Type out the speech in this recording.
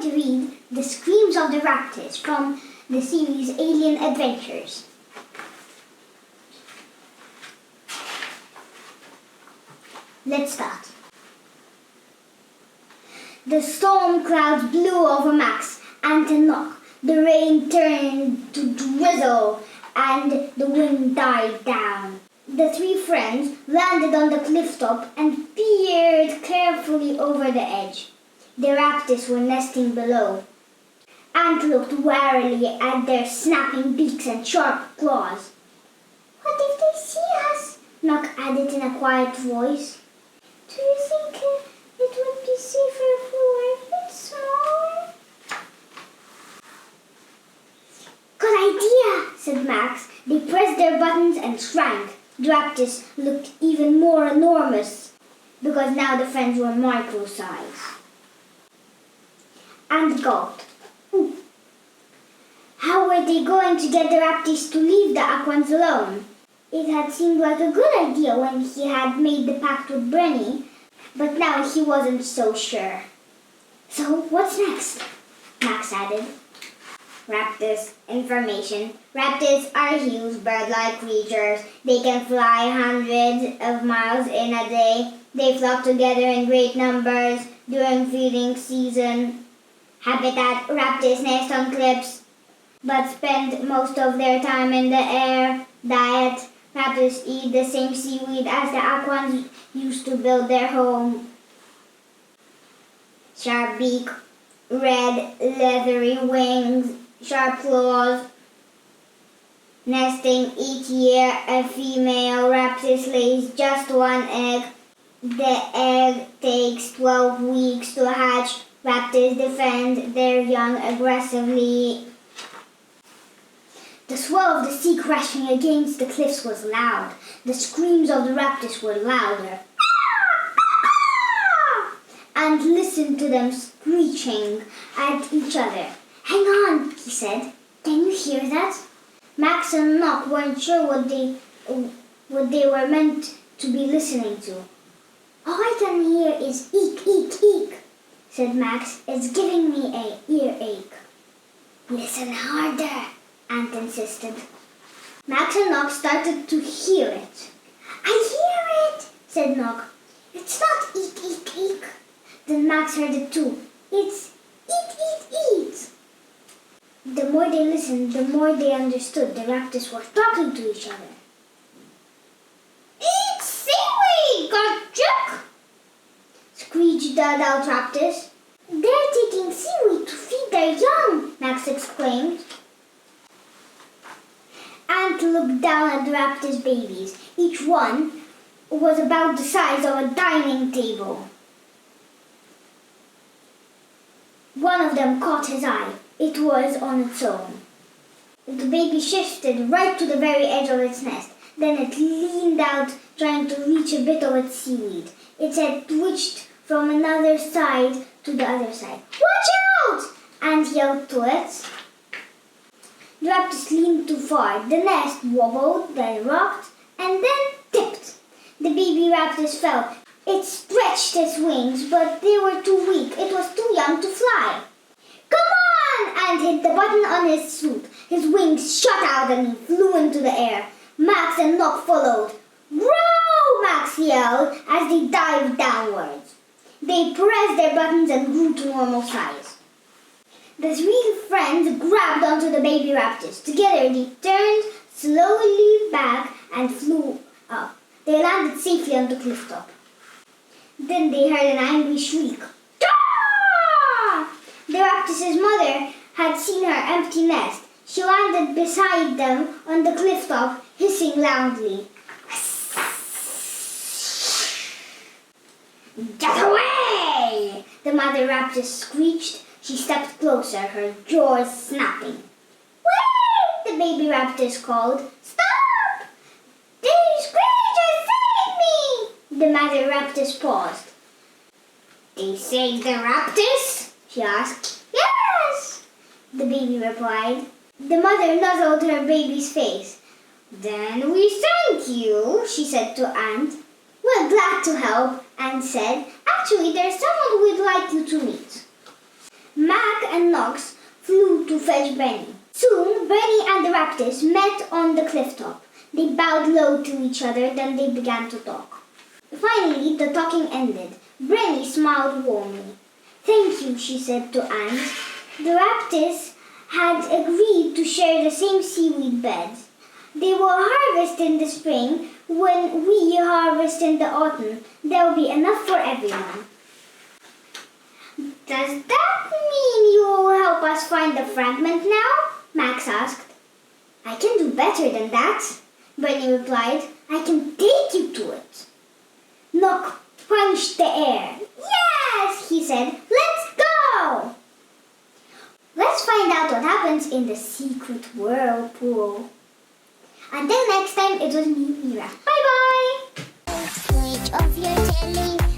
to read The Screams of the Raptiss from the series Alien Adventures. Let's start. The storm clouds blew over Max and Nock. The rain turned to drizzle and the wind died down. The three friends landed on the cliff top and peered carefully over the edge. The Raptiss were nesting below. Ant looked warily at their snapping beaks and sharp claws. "What if they see us?" Nock added in a quiet voice. "Do you think it would be safer if we were a bit smaller?" "Good idea," said Max. They pressed their buttons and shrank. The Raptiss looked even more enormous because now the friends were micro-size. And gulped. How were they going to get the Raptiss to leave the Aquans alone? It had seemed like a good idea when he had made the pact with Brenny, but now he wasn't so sure. "So what's next?" Max added. Raptiss information. Raptiss are huge bird-like creatures. They can fly hundreds of miles in a day. They flock together in great numbers during feeding season. Habitat: Raptiss nest on cliffs, but spend most of their time in the air. Diet: Raptiss eat the same seaweed as the Aquans used to build their home. Sharp beak, red leathery wings, sharp claws. Nesting: each year a female Raptiss lays just one egg. The egg takes 12 weeks to hatch. Raptiss defend their young aggressively. The swell of the sea crashing against the cliffs was loud. The screams of the Raptiss were louder. And listened to them screeching at each other. "Hang on," he said. "Can you hear that?" Max and Nock weren't sure what they were meant to be listening to. "All I can hear is eek, eek, eek," said Max. "It's giving me an earache." "Listen harder," Ant insisted. Max and Nock started to hear it. "I hear it," said Nock. "It's not eek, eek, eek." Then Max heard it too. "It's eat, eat, eat." The more they listened, the more they understood the Raptiss were talking to each other. "Eat seaweed, gotcha!" screeched the adult Raptiss. "They're taking seaweed to feed their young," Max exclaimed. Ant looked down at the Raptiss babies. Each one was about the size of a dining table. One of them caught his eye. It was on its own. The baby shifted right to the very edge of its nest. Then it leaned out, trying to reach a bit of its seaweed. Its head twitched from another side to the other side. "Watch out!" Ant yelled to it. The Raptiss leaned too far. The nest wobbled, then rocked, and then tipped. The baby Raptiss fell. It stretched its wings, but they were too weak. It was too young to fly. "Come on!" Ant hit the button on his suit. His wings shot out and he flew into the air. Max and Nock followed. "Grow!" Max yelled as they dived downwards. They pressed their buttons and grew to normal size. The three friends grabbed onto the baby Raptiss. Together they turned slowly back and flew up. They landed safely on the cliff top. Then they heard an angry shriek. "Ah!" The Raptiss's mother had seen her empty nest. She landed beside them on the cliff top, hissing loudly. "Get away!" the mother Raptiss screeched. She stepped closer, her jaws snapping. "Wait!" the baby Raptiss called. "Stop! These creatures saved me!" The mother Raptiss paused. "They saved the Raptiss?" she asked. "Yes!" the baby replied. The mother nuzzled her baby's face. "Then we thank you," she said to Ant. "We're glad to help," Ant said. "Actually, there's someone we'd like you to meet." Mac and Nox flew to fetch Brenny. Soon, Brenny and the Raptiss met on the cliff top. They bowed low to each other, then they began to talk. Finally, the talking ended. Brenny smiled warmly. "Thank you," she said to Ant. The Raptiss had agreed to share the same seaweed beds. They will harvest in the spring. When we harvest in the autumn, there will be enough for everyone. "Does that mean you will help us find the fragment now?" Max asked. "I can do better than that," Brenny replied. "I can take you to it." Nock punched the air. "Yes," he said. "Let's go!" Let's find out what happens in the secret whirlpool. Until next time, it was me, Mira. Bye-bye! Switch off your telly.